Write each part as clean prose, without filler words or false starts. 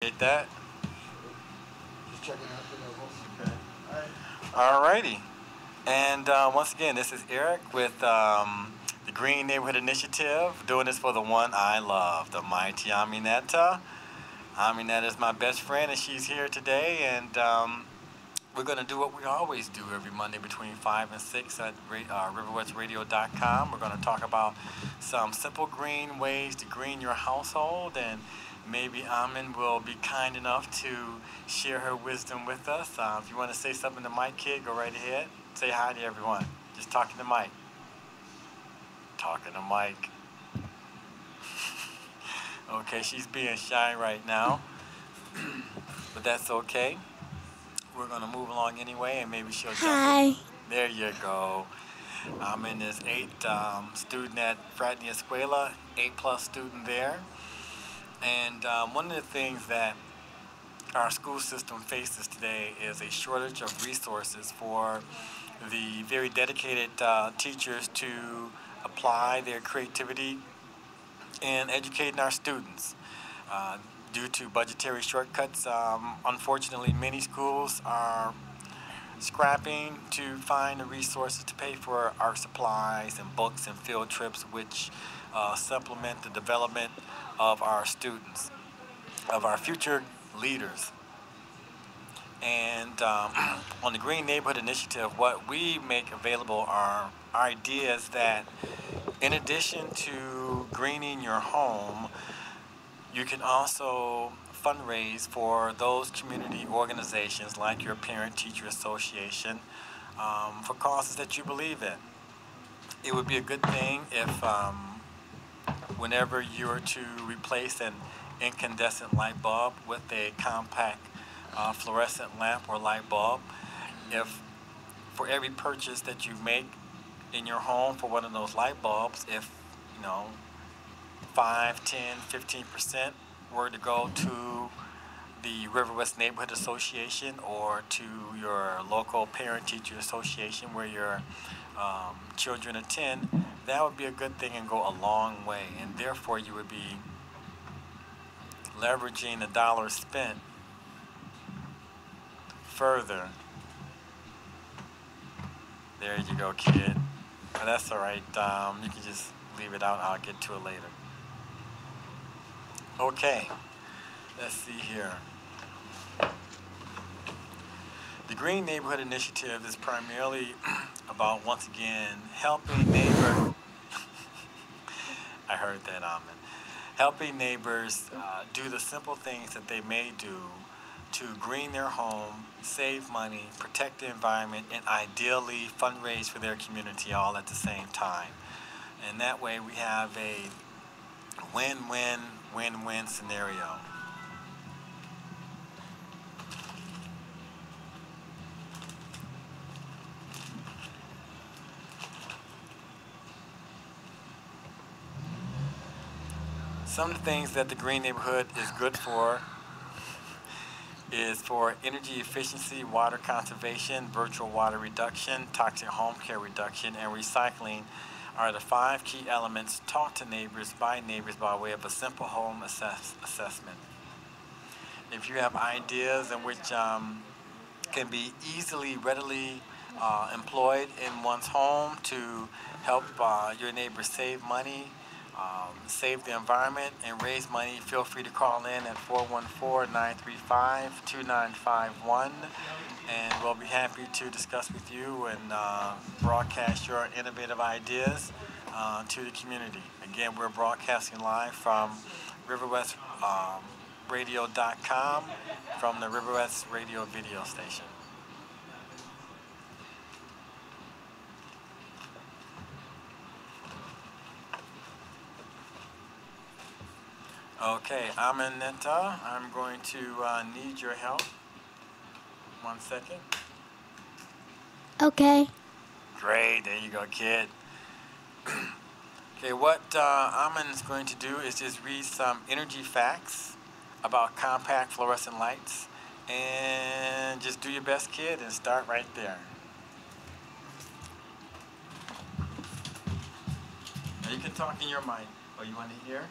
Get that? Just checking out the levels. Okay. Alrighty. And once again, this is Eric with the Green Neighborhood Initiative, doing this for the one I love, the mighty Aminetta. Aminetta is my best friend, and she's here today. And we're going to do what we always do every Monday between 5 and 6 at riverwestsradio.com. We're going to talk about some simple green ways to green your household, and maybe Amin will be kind enough to share her wisdom with us. If you want to say something to Mike, kid, go right ahead. Say hi to everyone. Just talking to Mike. Talking to Mike. Okay, she's being shy right now, but that's okay. We're going to move along anyway, and maybe she'll jump in. There you go. I'm in this 8 student at Fraternity Escuela, 8+ student there. And one of the things that our school system faces today is a shortage of resources for the very dedicated teachers to apply their creativity in educating our students. Due to budgetary shortcuts, unfortunately, many schools are scrapping to find the resources to pay for our supplies and books and field trips, which supplement the development of our students, of our future leaders. And on the Green Neighborhood Initiative, what we make available are ideas that, in addition to greening your home, you can also fundraise for those community organizations like your Parent Teacher Association for causes that you believe in. It would be a good thing if whenever you were to replace an incandescent light bulb with a compact fluorescent lamp or light bulb, if for every purchase that you make in your home for one of those light bulbs, if you know 5, 10, 15% were to go to the River West Neighborhood Association or to your local Parent Teacher Association where your children attend, that would be a good thing and go a long way. And therefore, you would be leveraging the dollars spent further. There you go, kid. But that's all right. You can just leave it out. I'll get to it later. Okay, let's see here. The Green Neighborhood Initiative is primarily about, once again, helping neighbors. I heard that, Amin. Helping neighbors do the simple things that they may do to green their home, save money, protect the environment, and ideally fundraise for their community all at the same time. And that way we have a win-win, win-win scenario. Some of the things that the Green Neighborhood is good for is for energy efficiency, water conservation, virtual water reduction, toxic home care reduction, and recycling are the 5 key elements taught to neighbors by way of a simple home assessment. If you have ideas in which can be readily employed in one's home to help your neighbors save money, save the environment, and raise money, feel free to call in at 414-935-2951, and we'll be happy to discuss with you and broadcast your innovative ideas to the community. Again, we're broadcasting live from riverwestradio.com from the River West Radio video station. Okay, Aminetta, I'm going to need your help. 1 second. Okay. Great, there you go, kid. Okay, what Amin is going to do is just read some energy facts about compact fluorescent lights, and just do your best, kid, and start right there. Now you can talk in your mic. Oh, you want to hear?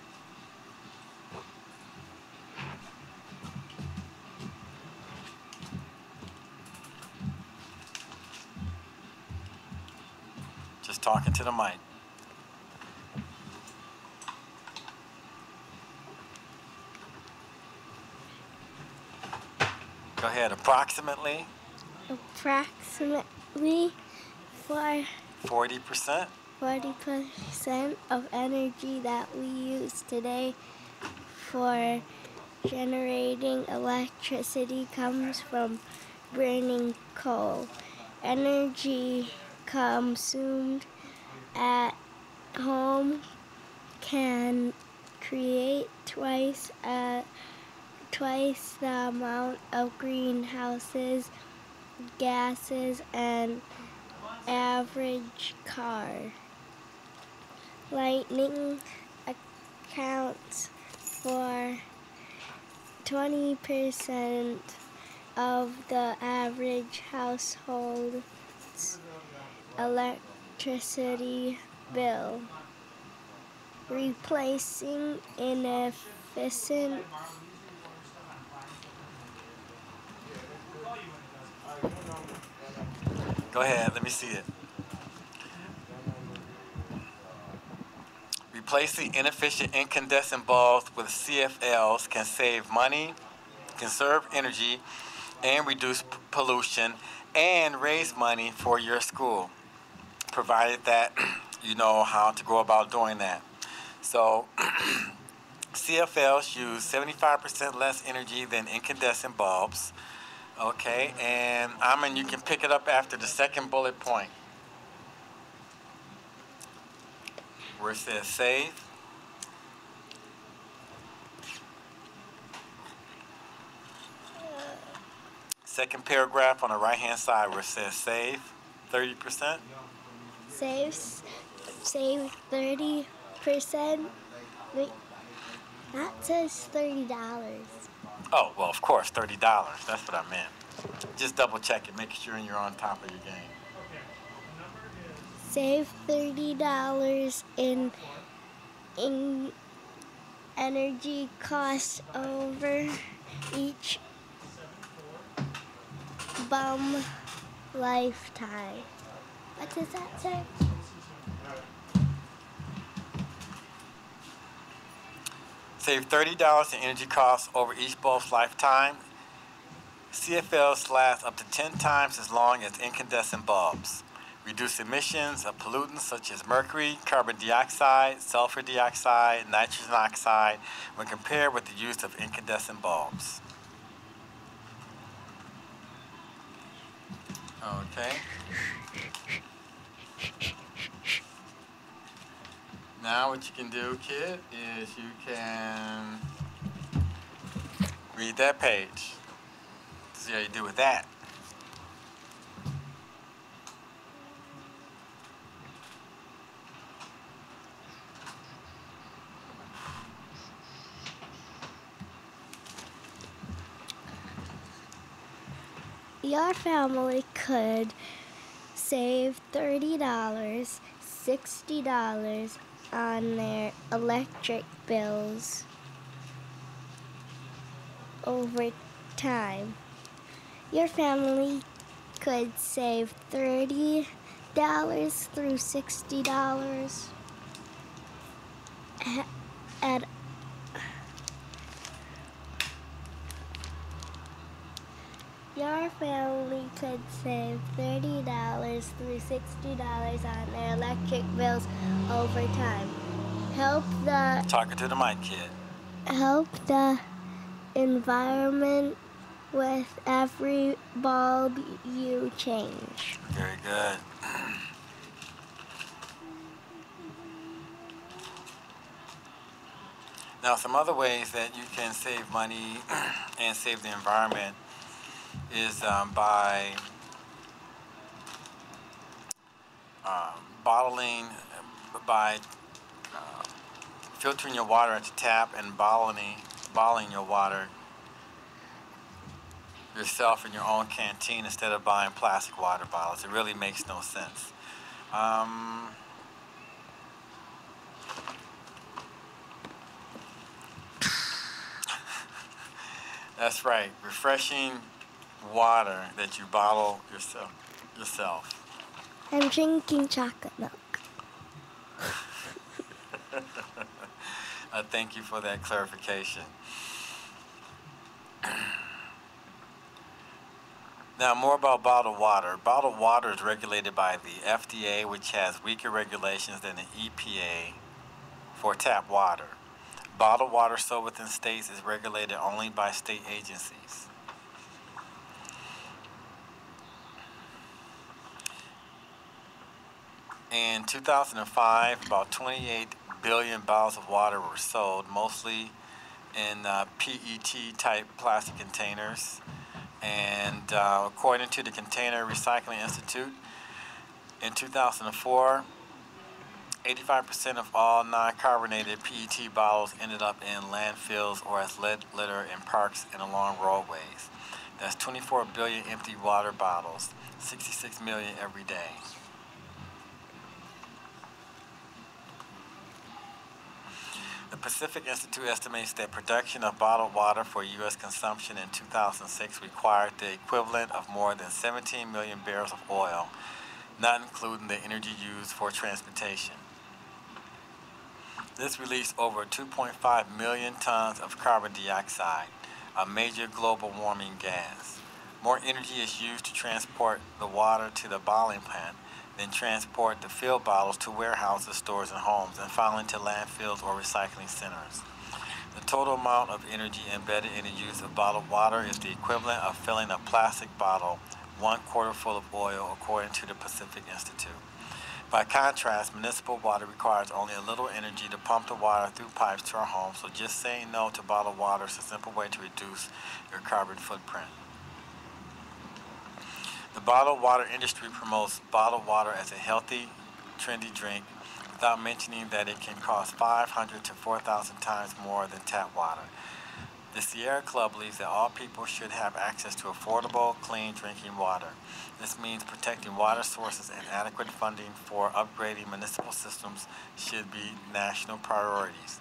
talking to the mic. Go ahead, approximately? Approximately 40%? 40% of energy that we use today for generating electricity comes from burning coal. Energy consumed at home can create twice the amount of greenhouse gases an average car. Lighting accounts for 20% of the average household's electricity bill. Replacing inefficient Go ahead, let me see it. Replacing inefficient incandescent bulbs with CFLs can save money, conserve energy, and reduce pollution, and raise money for your school, provided that you know how to go about doing that. So, CFLs use 75% less energy than incandescent bulbs. Okay, and Amin, you can pick it up after the second bullet point, where it says save. Second paragraph on the right-hand side where it says save 30%. Save 30%. Wait, that says $30. Oh, well, of course, $30. That's what I meant. Just double check it, make sure you're on top of your game. Save $30 in energy costs over each bum lifetime. What does that say? Save $30 in energy costs over each bulb's lifetime. CFLs last up to 10 times as long as incandescent bulbs. Reduce emissions of pollutants such as mercury, carbon dioxide, sulfur dioxide, nitrogen oxide when compared with the use of incandescent bulbs. Okay. Now what you can do, kid, is you can read that page. See how you do with that. Your family could save $30, $60 on their electric bills over time. Your family could save $30 through $60 at Your family could save $30 through $60 on their electric bills over time. Talking to the mic, kid. Help the environment with every bulb you change. Very good. Now, some other ways that you can save money and save the environment is by filtering your water at the tap and bottling your water yourself in your own canteen instead of buying plastic water bottles. It really makes no sense. That's right, refreshing water that you bottle yourself. I'm drinking chocolate milk. Thank you for that clarification. Now, more about bottled water. Bottled water is regulated by the FDA, which has weaker regulations than the EPA for tap water. Bottled water sold within states is regulated only by state agencies. In 2005, about 28 billion bottles of water were sold, mostly in PET type plastic containers. And according to the Container Recycling Institute, in 2004, 85% of all non-carbonated PET bottles ended up in landfills or as lead litter in parks and along roadways. That's 24 billion empty water bottles, 66 million every day. The Pacific Institute estimates that production of bottled water for U.S. consumption in 2006 required the equivalent of more than 17 million barrels of oil, not including the energy used for transportation. This released over 2.5 million tons of carbon dioxide, a major global warming gas. More energy is used to transport the water to the bottling plant than transport the filled bottles to warehouses, stores, and homes, and finally to landfills or recycling centers. The total amount of energy embedded in the use of bottled water is the equivalent of filling a plastic bottle 1/4 full of oil, according to the Pacific Institute. By contrast, municipal water requires only a little energy to pump the water through pipes to our homes, so just saying no to bottled water is a simple way to reduce your carbon footprint. The bottled water industry promotes bottled water as a healthy, trendy drink without mentioning that it can cost 500 to 4,000 times more than tap water. The Sierra Club believes that all people should have access to affordable, clean drinking water. This means protecting water sources and adequate funding for upgrading municipal systems should be national priorities.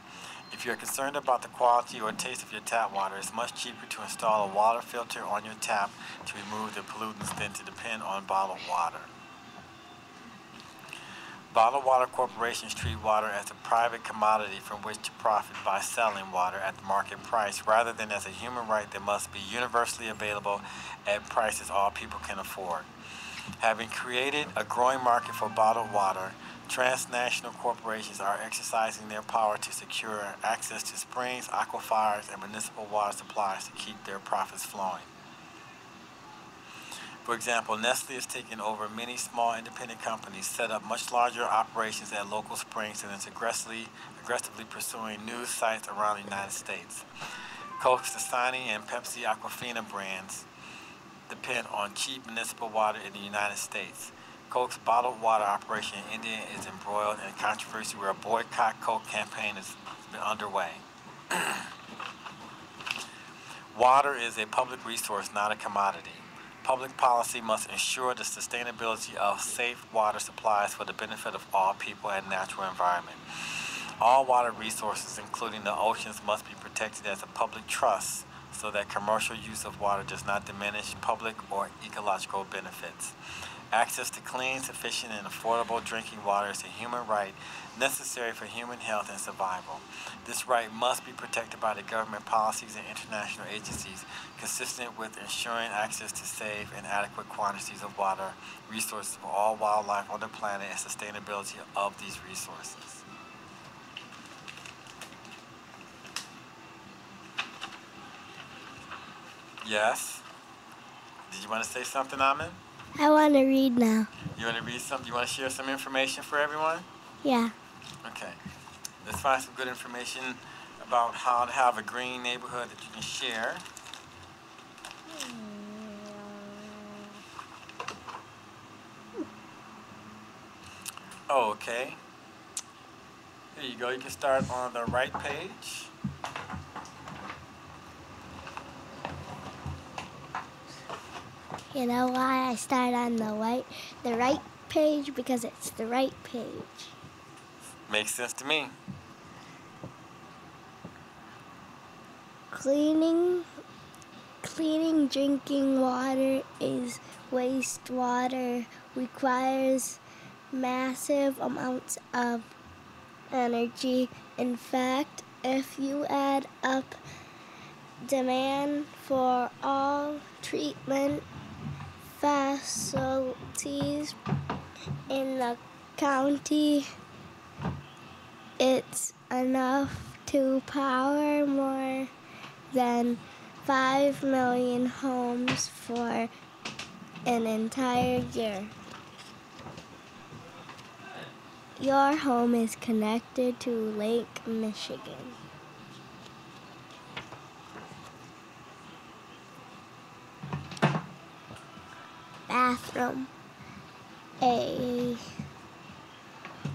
If you're concerned about the quality or taste of your tap water, it's much cheaper to install a water filter on your tap to remove the pollutants than to depend on bottled water. Bottled water corporations treat water as a private commodity from which to profit by selling water at the market price rather than as a human right that must be universally available at prices all people can afford. Having created a growing market for bottled water, transnational corporations are exercising their power to secure access to springs, aquifers, and municipal water supplies to keep their profits flowing. For example, Nestle has taken over many small independent companies, set up much larger operations at local springs, and is aggressively pursuing new sites around the United States. Coke's Dasani and Pepsi Aquafina brands depend on cheap municipal water in the United States. Coke's bottled water operation in India is embroiled in a controversy where a boycott Coke campaign has been underway. Water is a public resource, not a commodity. Public policy must ensure the sustainability of safe water supplies for the benefit of all people and natural environment. All water resources, including the oceans, must be protected as a public trust so that commercial use of water does not diminish public or ecological benefits. Access to clean, sufficient, and affordable drinking water is a human right necessary for human health and survival. This right must be protected by the government policies and international agencies consistent with ensuring access to safe and adequate quantities of water resources for all wildlife on the planet and sustainability of these resources. Yes? Did you want to say something, Amin? I want to read now. You want to read something? You want to share some information for everyone? Yeah. Okay. Let's find some good information about how to have a green neighborhood that you can share. Oh, okay. Here you go. You can start on the right page. You know why I start on the right page? Because it's the right page. Makes sense to me. Cleaning drinking water is wastewater, requires massive amounts of energy. In fact, If you add up demand for all treatment facilities in the county, it's enough to power more than 5 million homes for an entire year. Your home is connected to Lake Michigan. Bathroom. A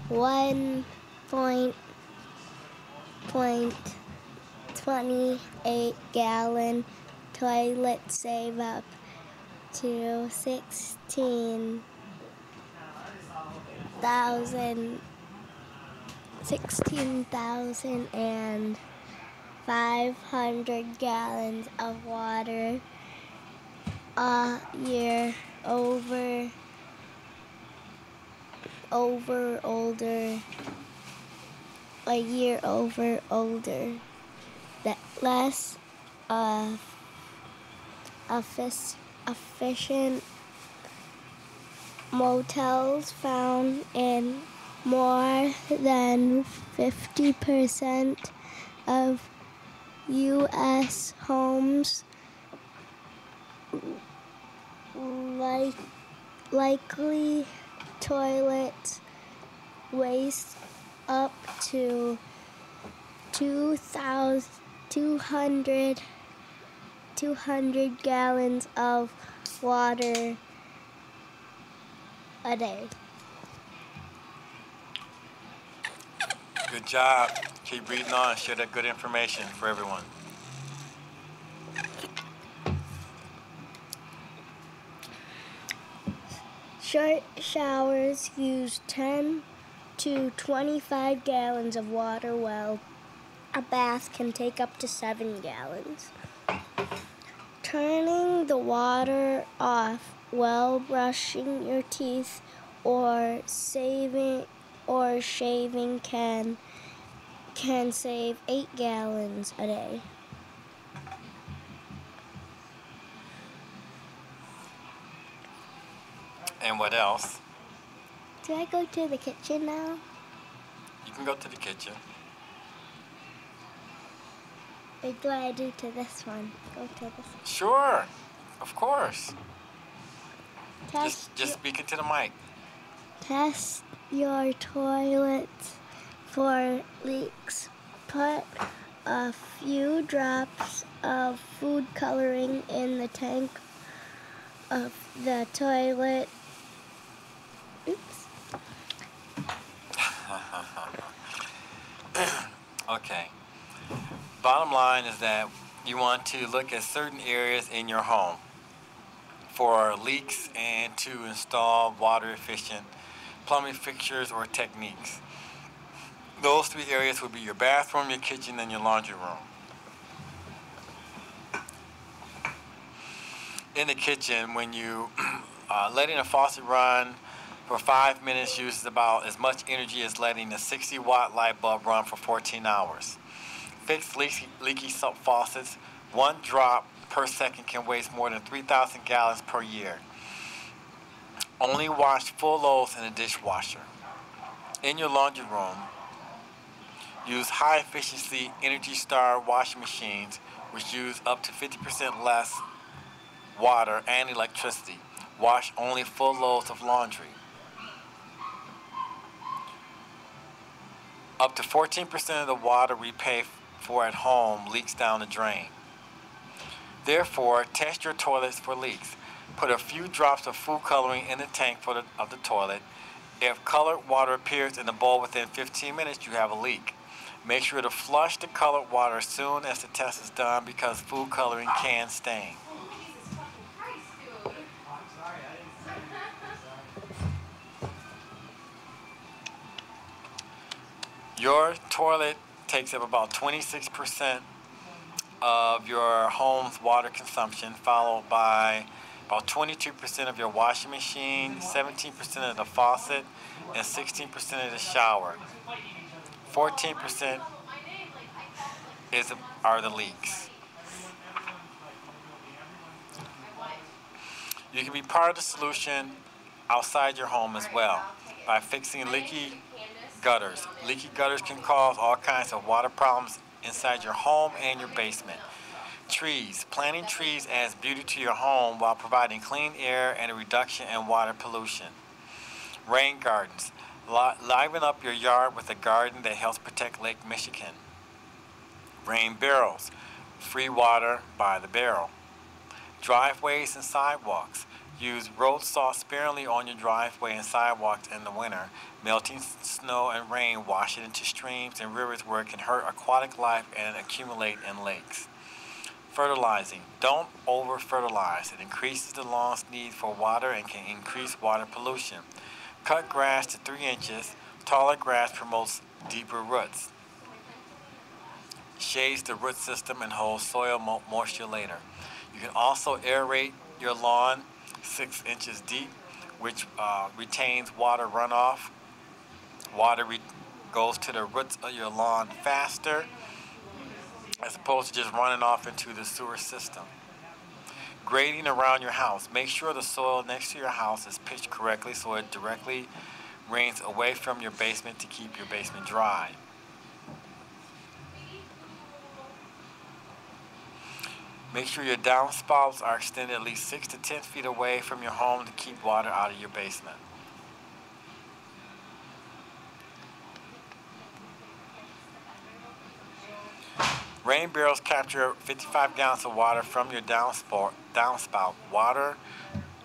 1.28 gallon toilet save up to 16,500 gallons of water a year over older. That less efficient motels found in more than 50% of U.S. homes, likely toilets waste up to 200 gallons of water a day. Good job. Keep reading on. Share that good information for everyone. Short showers use 10 to 25 gallons of water, while a bath can take up to 7 gallons. Turning the water off while brushing your teeth or shaving can save 8 gallons a day. And what else? Do I go to the kitchen now? You can go to the kitchen. Or do I do to this one? Go to this one. Sure. Of course. Test Just speak into the mic. Test your toilet for leaks. Put a few drops of food coloring in the tank of the toilet. Oops. Okay. Bottom line is that you want to look at certain areas in your home for leaks and to install water efficient plumbing fixtures or techniques. Those 3 areas would be your bathroom, your kitchen, and your laundry room. In the kitchen, when you letting a faucet run for 5 minutes uses about as much energy as letting a 60-watt light bulb run for 14 hours. Fix leaky faucets. 1 drop per second can waste more than 3,000 gallons per year. Only wash full loads in a dishwasher. In your laundry room, use high-efficiency Energy Star washing machines, which use up to 50% less water and electricity. Wash only full loads of laundry. Up to 14% of the water we pay for at home leaks down the drain. Therefore, test your toilets for leaks. Put a few drops of food coloring in the tank of the toilet. If colored water appears in the bowl within 15 minutes, you have a leak. Make sure to flush the colored water as soon as the test is done because food coloring can stain. Your toilet takes up about 26% of your home's water consumption, followed by about 22% of your washing machine, 17% of the faucet, and 16% of the shower. 14% are the leaks. You can be part of the solution outside your home as well by fixing leaky gutters. Leaky gutters can cause all kinds of water problems inside your home and your basement. Trees. Planting trees adds beauty to your home while providing clean air and a reduction in water pollution. Rain gardens. Liven up your yard with a garden that helps protect Lake Michigan. Rain barrels. Free water by the barrel. Driveways and sidewalks. Use road salt sparingly on your driveway and sidewalks in the winter. Melting snow and rain wash it into streams and rivers where it can hurt aquatic life and accumulate in lakes. Fertilizing. Don't over-fertilize. It increases the lawn's need for water and can increase water pollution. Cut grass to 3 inches. Taller grass promotes deeper roots. Shades the root system and holds soil moisture later. You can also aerate your lawn 6 inches deep, which retains water runoff. Water goes to the roots of your lawn faster as opposed to just running off into the sewer system. Grading around your house. Make sure the soil next to your house is pitched correctly so it directly rains away from your basement to keep your basement dry. Make sure your downspouts are extended at least 6 to 10 feet away from your home to keep water out of your basement. Rain barrels capture 55 gallons of water from your downspout. Water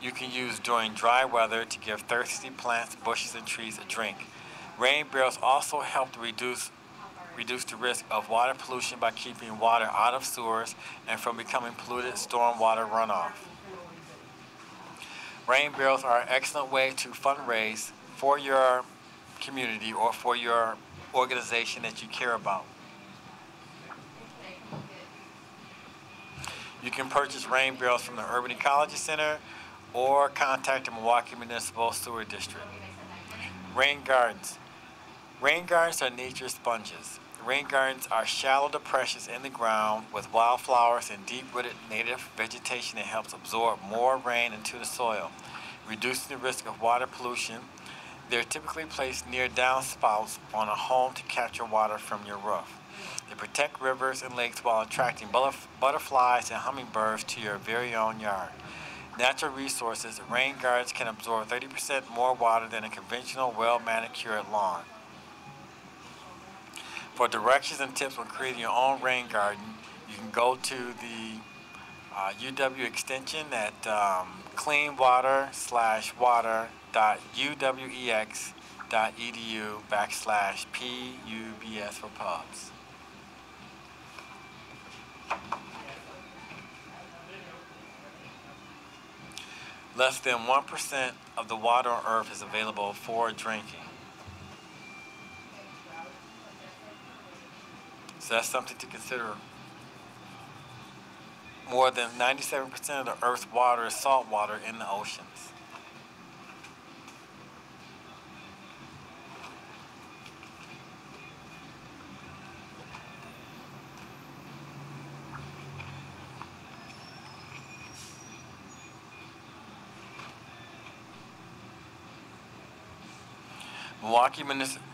you can use during dry weather to give thirsty plants, bushes, and trees a drink. Rain barrels also help to reduce the risk of water pollution by keeping water out of sewers and from becoming polluted stormwater runoff. Rain barrels are an excellent way to fundraise for your community or for your organization that you care about. You can purchase rain barrels from the Urban Ecology Center or contact the Milwaukee Municipal Sewer District. Rain gardens. Rain gardens are nature's sponges. Rain gardens are shallow depressions in the ground with wildflowers and deep-rooted native vegetation that helps absorb more rain into the soil, reducing the risk of water pollution. They're typically placed near downspouts on a home to capture water from your roof. They protect rivers and lakes while attracting butterflies and hummingbirds to your very own yard. Natural resources. Rain gardens can absorb 30% more water than a conventional, well-manicured lawn. For directions and tips on creating your own rain garden, you can go to the UW extension at cleanwater/water.uwex.edu/PUBS for pubs. Less than 1% of the water on Earth is available for drinking. So that's something to consider. More than 97% of the Earth's water is salt water in the oceans.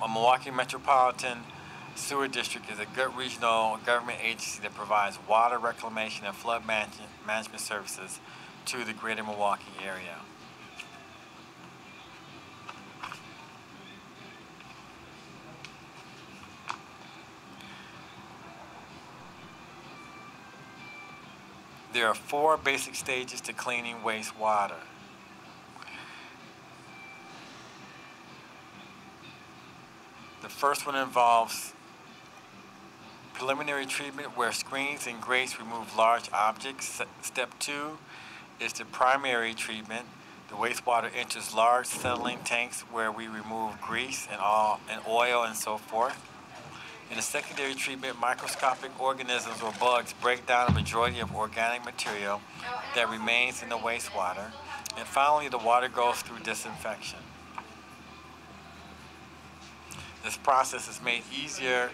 Milwaukee Metropolitan Sewer District is a good regional government agency that provides water reclamation and flood management services to the greater Milwaukee area. There are 4 basic stages to cleaning wastewater. The first one involves preliminary treatment where screens and grates remove large objects. Step 2 is the primary treatment. The wastewater enters large settling tanks where we remove grease and oil and so forth. In the secondary treatment, microscopic organisms or bugs break down a majority of organic material that remains in the wastewater. And finally, the water goes through disinfection. This process is made easier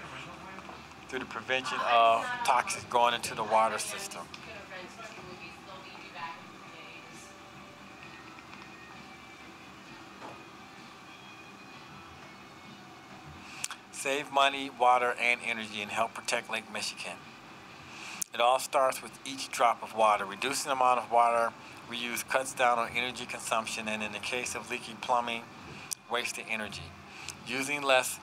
through the prevention of toxins going into the water system. Save money, water, and energy, and help protect Lake Michigan. It all starts with each drop of water. Reducing the amount of water we use cuts down on energy consumption, and in the case of leaky plumbing, wasted energy. Using less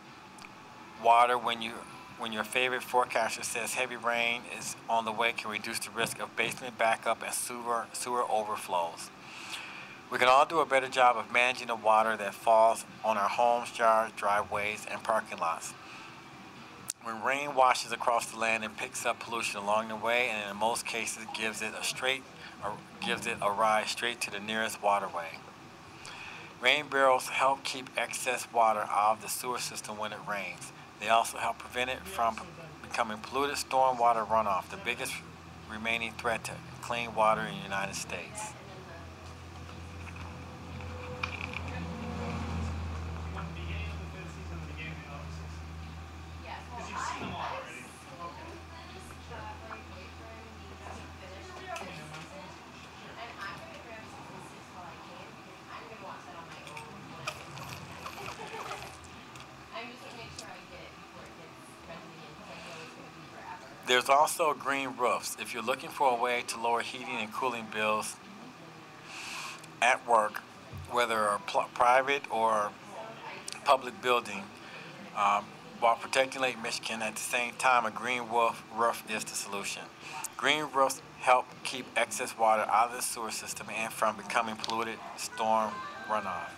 water when your favorite forecaster says heavy rain is on the way can reduce the risk of basement backup and sewer overflows. We can all do a better job of managing the water that falls on our homes, yards, driveways, and parking lots. When rain washes across the land and picks up pollution along the way, and in most cases gives it a ride straight to the nearest waterway. Rain barrels help keep excess water out of the sewer system when it rains. They also help prevent it from becoming polluted stormwater runoff, the biggest remaining threat to clean water in the United States. There's also green roofs. If you're looking for a way to lower heating and cooling bills at work, whether a private or public building, while protecting Lake Michigan, at the same time, a green roof is the solution. Green roofs help keep excess water out of the sewer system and from becoming polluted storm runoff.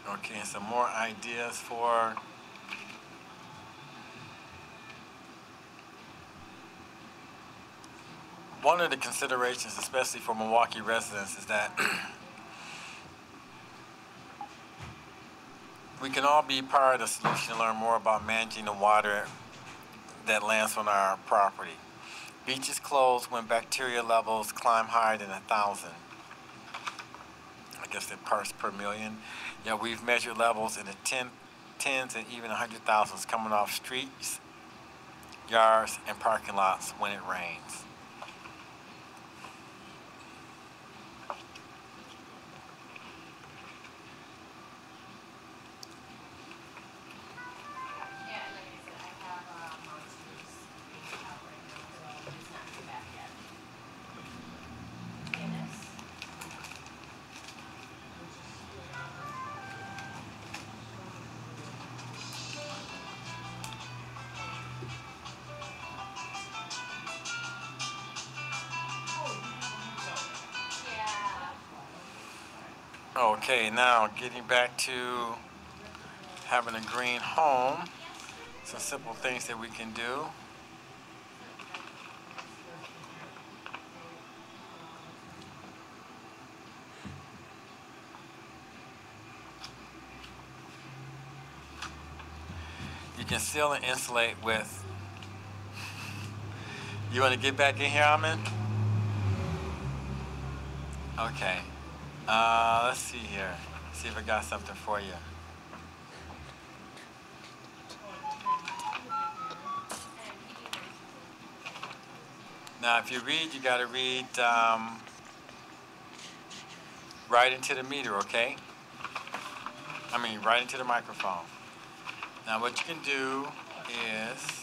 Okay, some more ideas for one of the considerations, especially for Milwaukee residents, is that we can all be part of the solution to learn more about managing the water that lands on our property. Beaches close when bacteria levels climb higher than 1,000. I guess the parts per million. Yeah, we've measured levels in the tens and even 100,000s coming off streets, yards, and parking lots when it rains. Okay, now getting back to having a green home, some simple things that we can do. You can seal and insulate with, you want to get back in here, Amin? Okay. Let's see here. See if I got something for you. Now, if you read, you got to read right into the meter, okay? I mean, right into the microphone. Now, what you can do is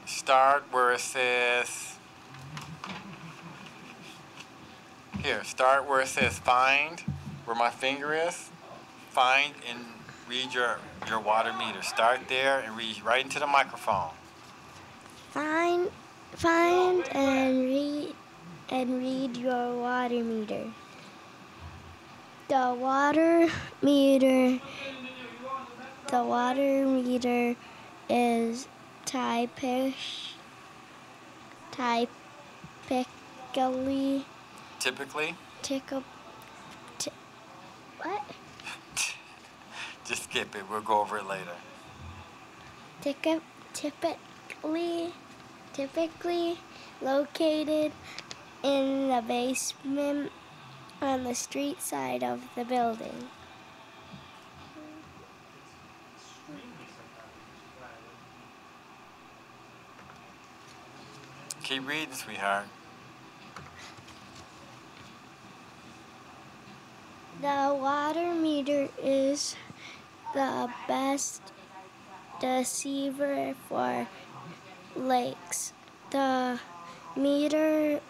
start where it says, start where it says find, where my finger is. Find and read your water meter. Start there and read right into the microphone. Find and read your water meter. The water meter is typically, Typically? what? Just skip it. We'll go over it later. Typically located in the basement on the street side of the building. Keep reading, sweetheart. The water meter is the best deceiver for lakes. The meter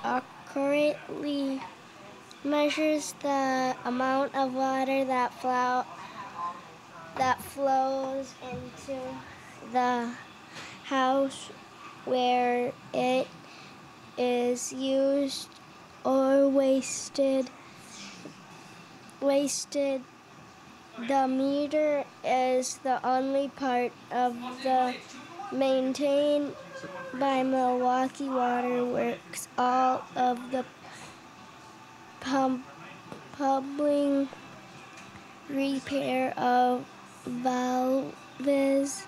accurately measures the amount of water that flows into the house where it is used or wasted. The meter is the only part of the maintained by Milwaukee Water Works. All of the pumping, repair of valves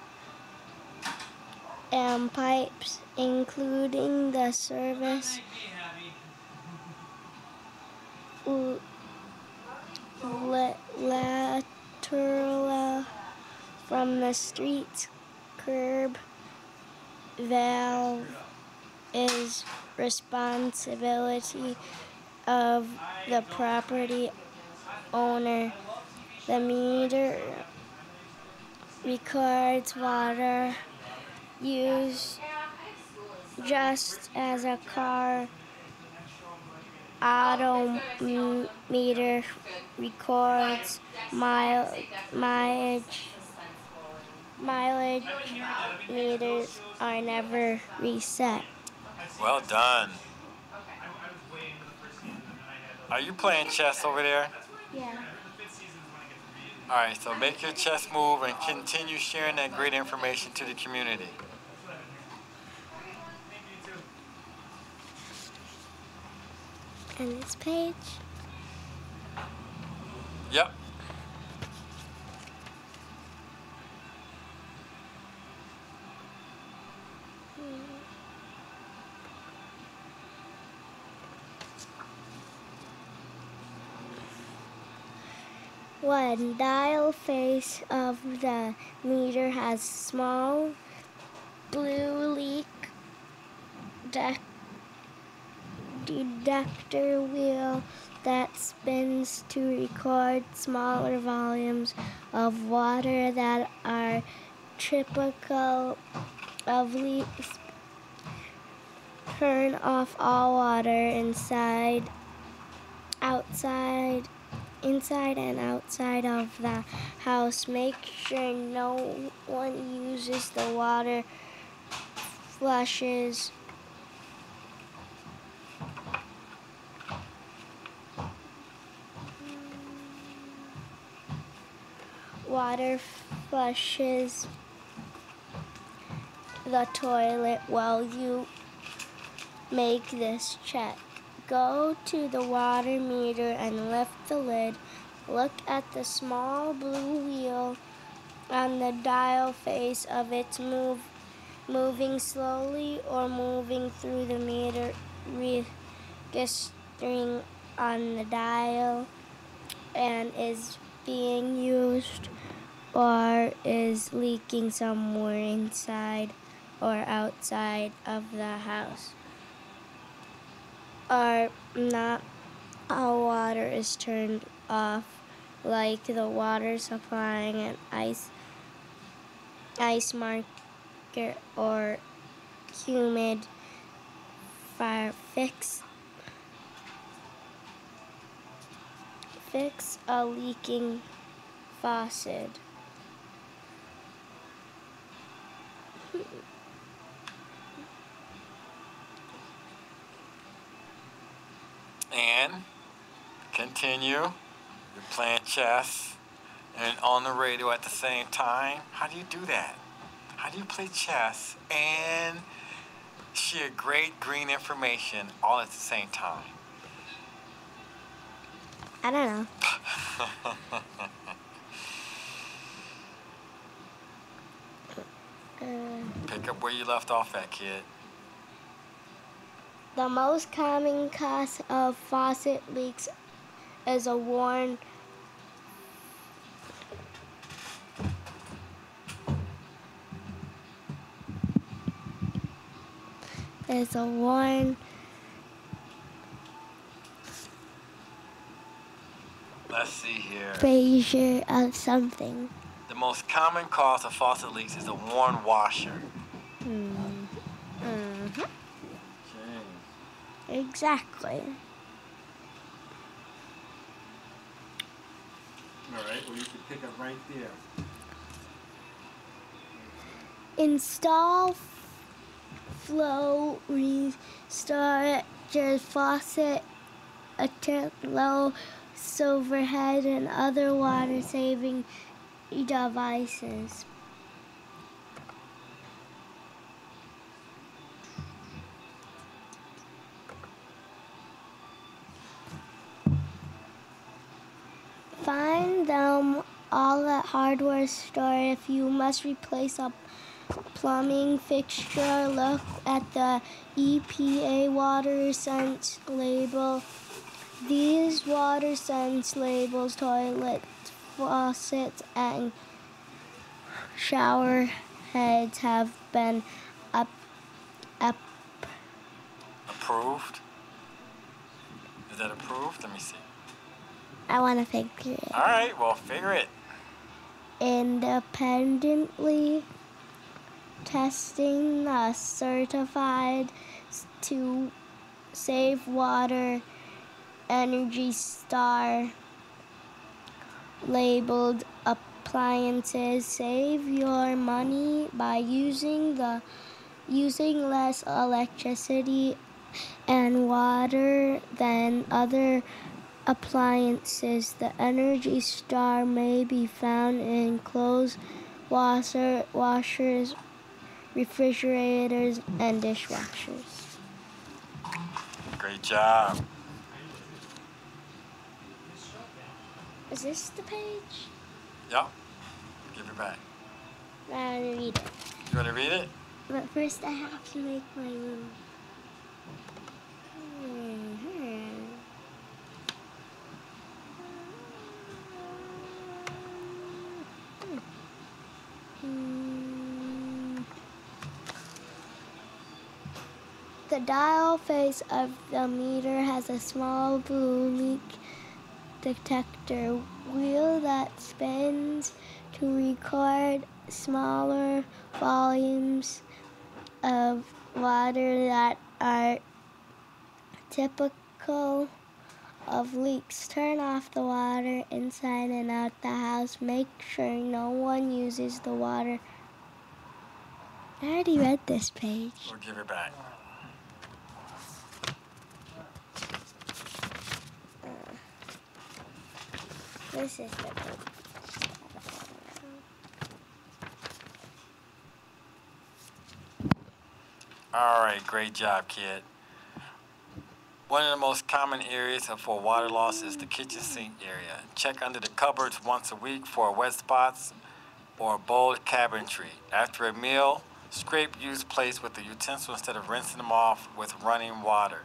and pipes, including the service lateral from the street's curb valve is responsibility of the property owner. The meter records water use just as a car odometer records mileage. Mileage meters are never reset. Well done. Are you playing chess over there? Yeah. All right, so make your chess move and continue sharing that great information to the community. And this page? Yep. One dial face of the meter has small blue leak detector wheel that spins to record smaller volumes of water that are typical of leaks. Turn off all water inside and outside of the house. Make sure no one uses the water flushes. The toilet while you make this check. Go to the water meter and lift the lid. Look at the small blue wheel on the dial face of its moving slowly or moving through the meter, registering on the dial and is being used or is leaking somewhere inside or outside of the house. Or not all water is turned off, like the water supplying an ice marker or humid fire. Fix a leaking faucet. And continue. You're playing chess and on the radio at the same time? How do you do that? How do you play chess and share great green information all at the same time? I don't know. Pick up where you left off at, kid. The most common cause of faucet leaks is a worn Let's see here. brazier of something. The most common cause of faucet leaks is a worn washer. Exactly. All right, well, you can pick up right there. Install flow restart your faucet, attach low overhead and other water-saving devices. Find them all at hardware store. If you must replace a plumbing fixture, look at the EPA water sense label. These water sense labels toilet faucets and shower heads have been Approved? Is that approved? Let me see. I want to figure it. All right, well, figure it. Independently testing certified to save water Energy Star labeled appliances. Save your money by using less electricity and water than other appliances. The Energy Star may be found in clothes washers, refrigerators, and dishwashers. Great job. Is this the page? Yep. Give it back. I want to read it. You want to read it? But first I have to make my room. The dial face of the meter has a small blue leak detector wheel that spins to record smaller volumes of water that are typical of leaks. Turn off the water inside and out the house. Make sure no one uses the water. I already read this page. Or give it back. This is the page. All right, great job, kid. One of the most common areas for water loss is the kitchen sink area. Check under the cupboards once a week for wet spots or bold cabinetry. After a meal, scrape used plates with the utensil instead of rinsing them off with running water.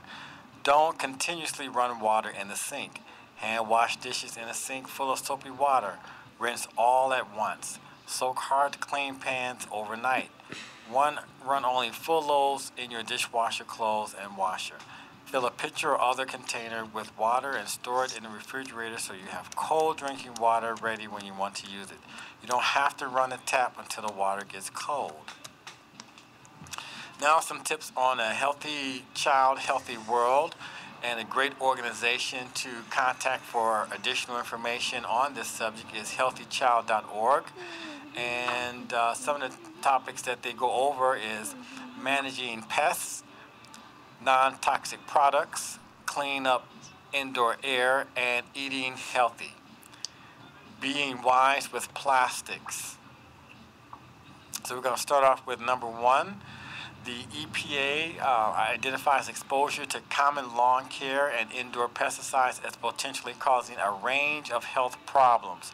Don't continuously run water in the sink. Hand wash dishes in a sink full of soapy water. Rinse all at once. Soak hard to clean pans overnight. Run only full loads in your dishwasher, clothes, and washer. Fill a pitcher or other container with water and store it in the refrigerator so you have cold drinking water ready when you want to use it. You don't have to run the tap until the water gets cold. Now some tips on a healthy child, healthy world, and a great organization to contact for additional information on this subject is healthychild.org. And some of the topics that they go over is managing pests, non-toxic products, clean up indoor air, and eating healthy. being wise with plastics. So we're going to start off with number one. The EPA identifies exposure to common lawn care and indoor pesticides as potentially causing a range of health problems.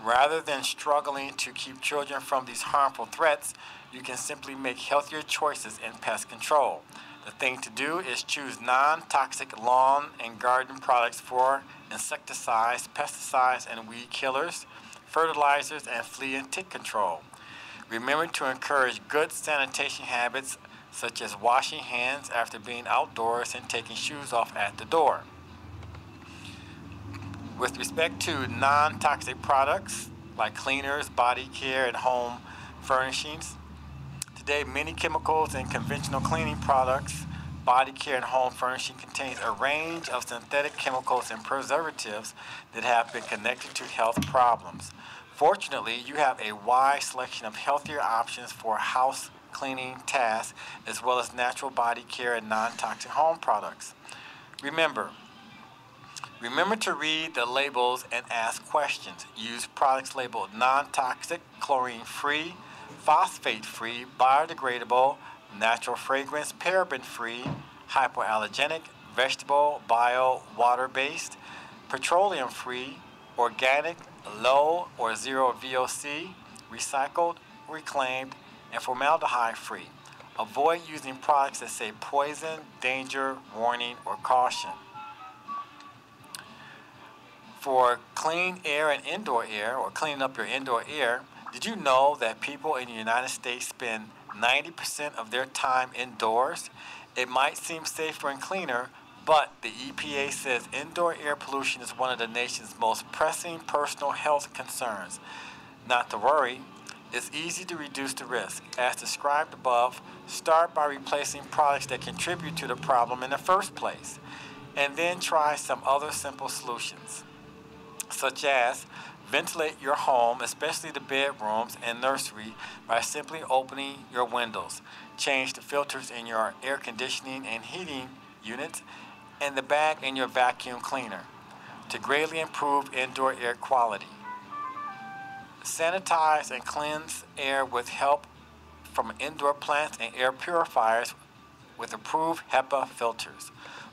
Rather than struggling to keep children from these harmful threats, you can simply make healthier choices in pest control. The thing to do is choose non-toxic lawn and garden products for insecticides, pesticides, and weed killers, fertilizers, and flea and tick control. Remember to encourage good sanitation habits such as washing hands after being outdoors and taking shoes off at the door. With respect to non-toxic products like cleaners, body care, and home furnishings, today many chemicals in conventional cleaning products, body care, and home furnishing contains a range of synthetic chemicals and preservatives that have been connected to health problems. Fortunately, you have a wide selection of healthier options for house cleaning tasks, as well as natural body care and non-toxic home products. Remember to read the labels and ask questions. Use products labeled non-toxic, chlorine-free, phosphate-free, biodegradable, natural fragrance, paraben-free, hypoallergenic, vegetable, bio, water-based, petroleum-free, organic, low or zero VOC, recycled, reclaimed, and formaldehyde-free. Avoid using products that say poison, danger, warning, or caution. For clean air and indoor air, or cleaning up your indoor air, did you know that people in the United States spend 90% of their time indoors? It might seem safer and cleaner, but the EPA says indoor air pollution is one of the nation's most pressing personal health concerns. Not to worry, it's easy to reduce the risk. As described above, start by replacing products that contribute to the problem in the first place, and then try some other simple solutions, such as ventilate your home, especially the bedrooms and nursery, by simply opening your windows. Change the filters in your air conditioning and heating units and the bag in your vacuum cleaner to greatly improve indoor air quality. Sanitize and cleanse air with help from indoor plants and air purifiers with approved HEPA filters.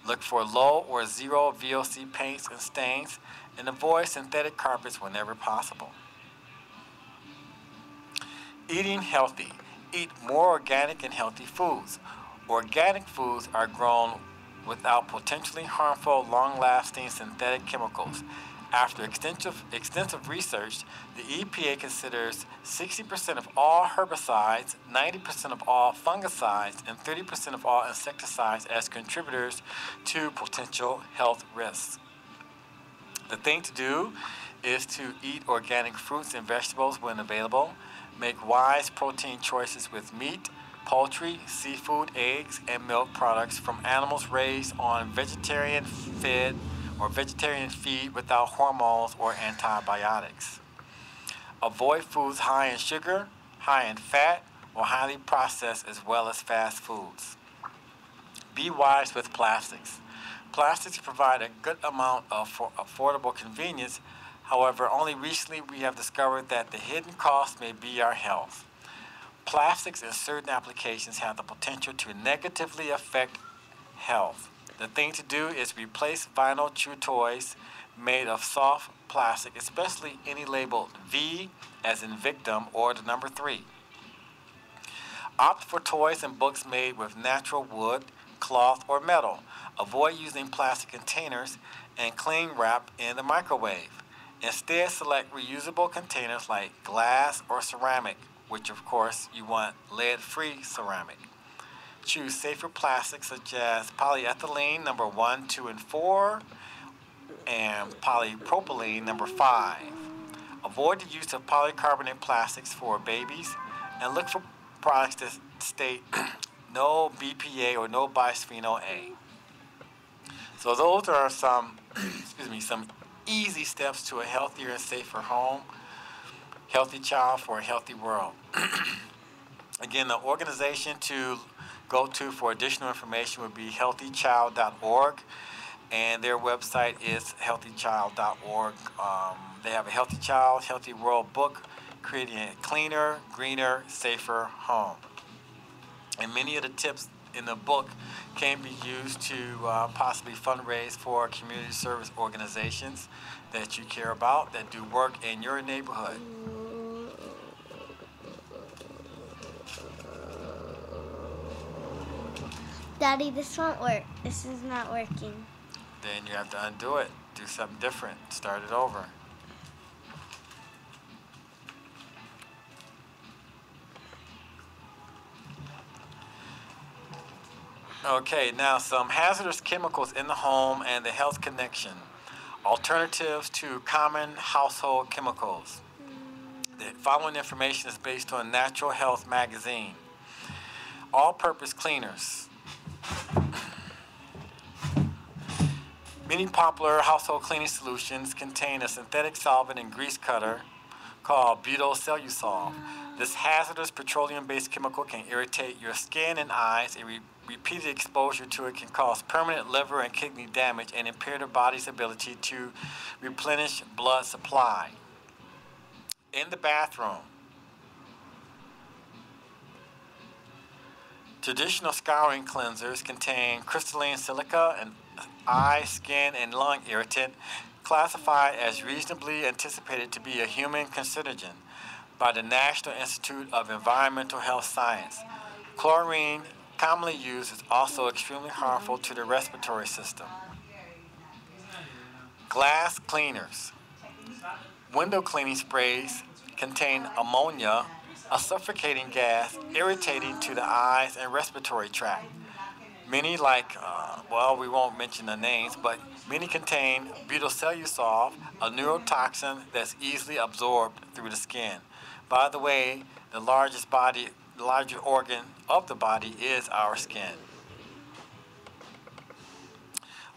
Look for low or zero VOC paints and stains, and avoid synthetic carpets whenever possible. Eating healthy. Eat more organic and healthy foods. Organic foods are grown without potentially harmful, long-lasting synthetic chemicals. After extensive research, the EPA considers 60% of all herbicides, 90% of all fungicides, and 30% of all insecticides as contributors to potential health risks. The thing to do is to eat organic fruits and vegetables when available. Make wise protein choices with meat, poultry, seafood, eggs, and milk products from animals raised on vegetarian feed without hormones or antibiotics. Avoid foods high in sugar, high in fat, or highly processed, as well as fast foods. Be wise with plastics. Plastics provide a good amount of affordable convenience. However, only recently we have discovered that the hidden cost may be our health. Plastics in certain applications have the potential to negatively affect health. The thing to do is replace vinyl chew toys made of soft plastic, especially any labeled V as in victim or the number 3. Opt for toys and books made with natural wood, cloth, or metal. Avoid using plastic containers and cling wrap in the microwave. Instead, select reusable containers like glass or ceramic, which of course you want lead-free ceramic. Choose safer plastics such as polyethylene number 1, 2, and 4, and polypropylene number 5. Avoid the use of polycarbonate plastics for babies, and look for products that state no BPA or no bisphenol A. So those are some easy steps to a healthier and safer home, healthy child for a healthy world. Again, the organization to go to for additional information would be healthychild.org. and their website is healthychild.org. They have a Healthy Child, Healthy World book, creating a cleaner, greener, safer home. And many of the tips in the book can be used to possibly fundraise for community service organizations that you care about that do work in your neighborhood. Daddy, this won't work. This is not working. Then you have to undo it, do something different, start it over. Okay, now some hazardous chemicals in the home and the health connection. Alternatives to common household chemicals. The following information is based on Natural Health magazine. All-purpose cleaners. Many popular household cleaning solutions contain a synthetic solvent and grease cutter called butyl-cellulose. This hazardous petroleum-based chemical can irritate your skin and eyes. Repeated exposure to it can cause permanent liver and kidney damage and impair the body's ability to replenish blood supply. In the bathroom, traditional scouring cleansers contain crystalline silica, an eye, skin, and lung irritant, classified as reasonably anticipated to be a human carcinogen by the National Institute of Environmental Health Science. Chlorine, commonly used, is also extremely harmful to the respiratory system. Glass cleaners. Window cleaning sprays contain ammonia, a suffocating gas irritating to the eyes and respiratory tract. Many we won't mention the names, but many contain butyl-cellulose, a neurotoxin that's easily absorbed through the skin. By the way, the largest organ of the body is our skin.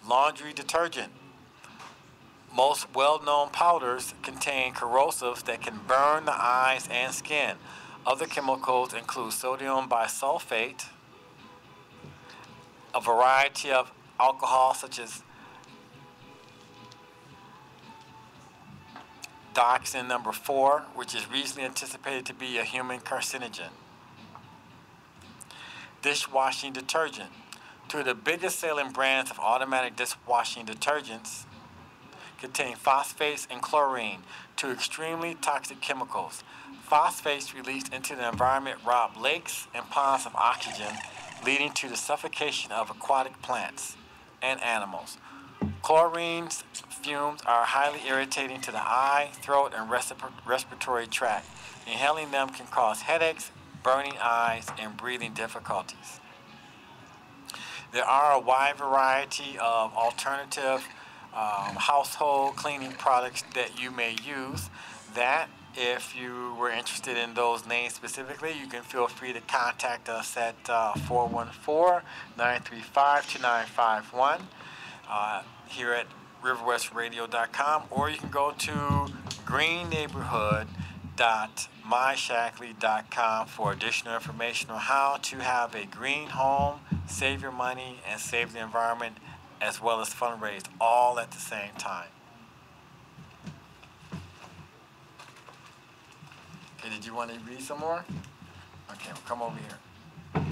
Laundry detergent. Most well-known powders contain corrosives that can burn the eyes and skin. Other chemicals include sodium bisulfate, a variety of alcohol such as dioxin number 4, which is reasonably anticipated to be a human carcinogen. Dishwashing detergent. Two of the biggest selling brands of automatic dishwashing detergents contain phosphates and chlorine, two extremely toxic chemicals. Phosphates released into the environment rob lakes and ponds of oxygen, leading to the suffocation of aquatic plants and animals. Chlorine's fumes are highly irritating to the eye, throat, and respiratory tract. Inhaling them can cause headaches, burning eyes, and breathing difficulties. There are a wide variety of alternative household cleaning products that you may use. That, if you were interested in those names specifically, you can feel free to contact us at 414-935-2951 here at riverwestradio.com, or you can go to greenneighborhood.myshackley.com for additional information on how to have a green home, save your money, and save the environment, as well as fundraise, all at the same time. Okay, did you want to read some more? Okay, well, come over here. No,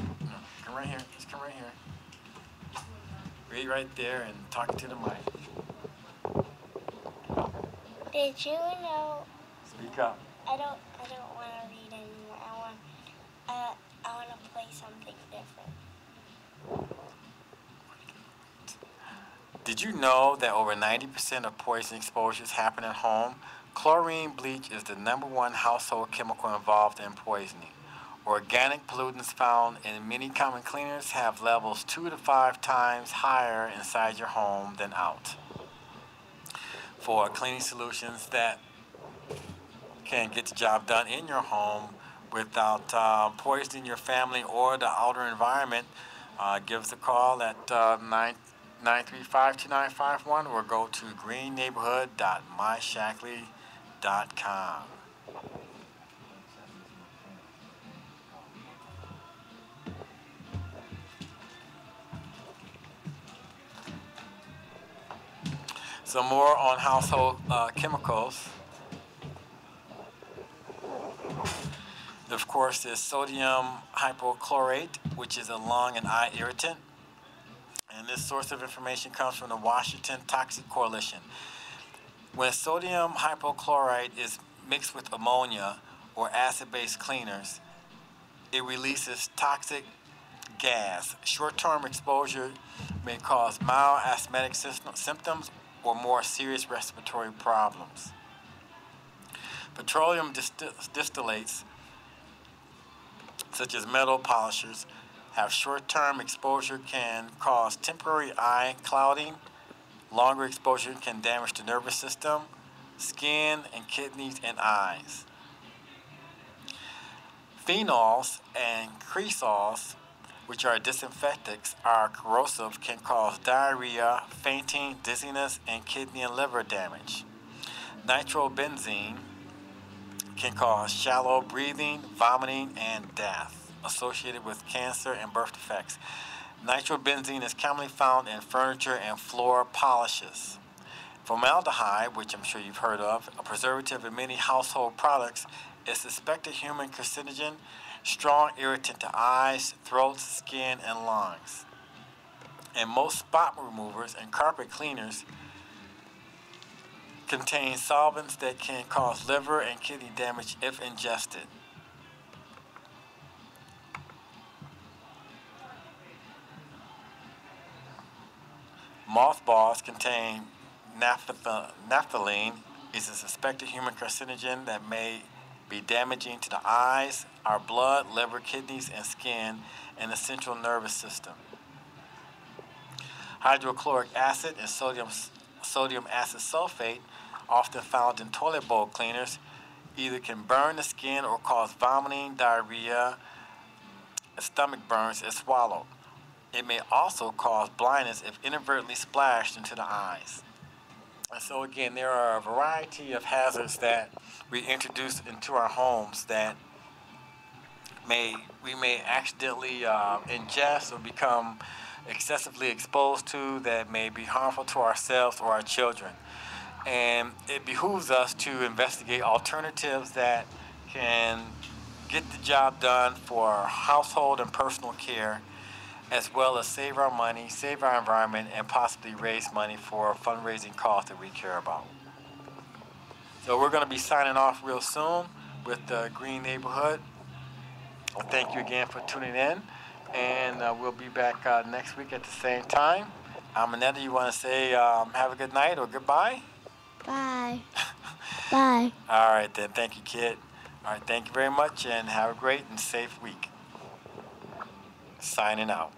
come right here. Just come right here. Read right there and talk to the mic. Did you know? Speak up. I don't want to read anymore. I want to play something different. Did you know that over 90% of poison exposures happen at home? Chlorine bleach is the #1 household chemical involved in poisoning. Organic pollutants found in many common cleaners have levels 2 to 5 times higher inside your home than out. For cleaning solutions that can get the job done in your home without poisoning your family or the outer environment, give us a call at 935-2951 or go to greenneighborhood.myshackley.com. Some more on household chemicals. Of course, there's sodium hypochlorite, which is a lung and eye irritant. And this source of information comes from the Washington Toxic Coalition. When sodium hypochlorite is mixed with ammonia or acid-based cleaners, it releases toxic gas. Short-term exposure may cause mild asthmatic symptoms or more serious respiratory problems. Petroleum distillates, such as metal polishers, have short-term exposure can cause temporary eye clouding. Longer exposure can damage the nervous system, skin, and kidneys and eyes. Phenols and creosols, which are disinfectants, are corrosive, can cause diarrhea, fainting, dizziness, and kidney and liver damage. Nitrobenzene can cause shallow breathing, vomiting, and death associated with cancer and birth defects. Nitrobenzene is commonly found in furniture and floor polishes. Formaldehyde, which I'm sure you've heard of, a preservative in many household products, is suspected human carcinogen, strong irritant to eyes, throats, skin, and lungs. And most spot removers and carpet cleaners contain solvents that can cause liver and kidney damage if ingested. Mothballs contain naphthalene, is a suspected human carcinogen that may be damaging to the eyes, our blood, liver, kidneys, and skin, and the central nervous system. Hydrochloric acid and sodium acid sulfate, often found in toilet bowl cleaners, either can burn the skin or cause vomiting, diarrhea, stomach burns if swallowed. It may also cause blindness if inadvertently splashed into the eyes. And so again, there are a variety of hazards that we introduce into our homes that we may accidentally ingest or become excessively exposed to, that may be harmful to ourselves or our children. And it behooves us to investigate alternatives that can get the job done for household and personal care, as well as save our money, save our environment, and possibly raise money for a fundraising cause that we care about. So we're going to be signing off real soon with the Green Neighborhood. Thank you again for tuning in, and we'll be back next week at the same time. Amanetta, you want to say have a good night or goodbye? Bye. Bye. All right, then. Thank you, kid. All right, thank you very much, and have a great and safe week. Signing out.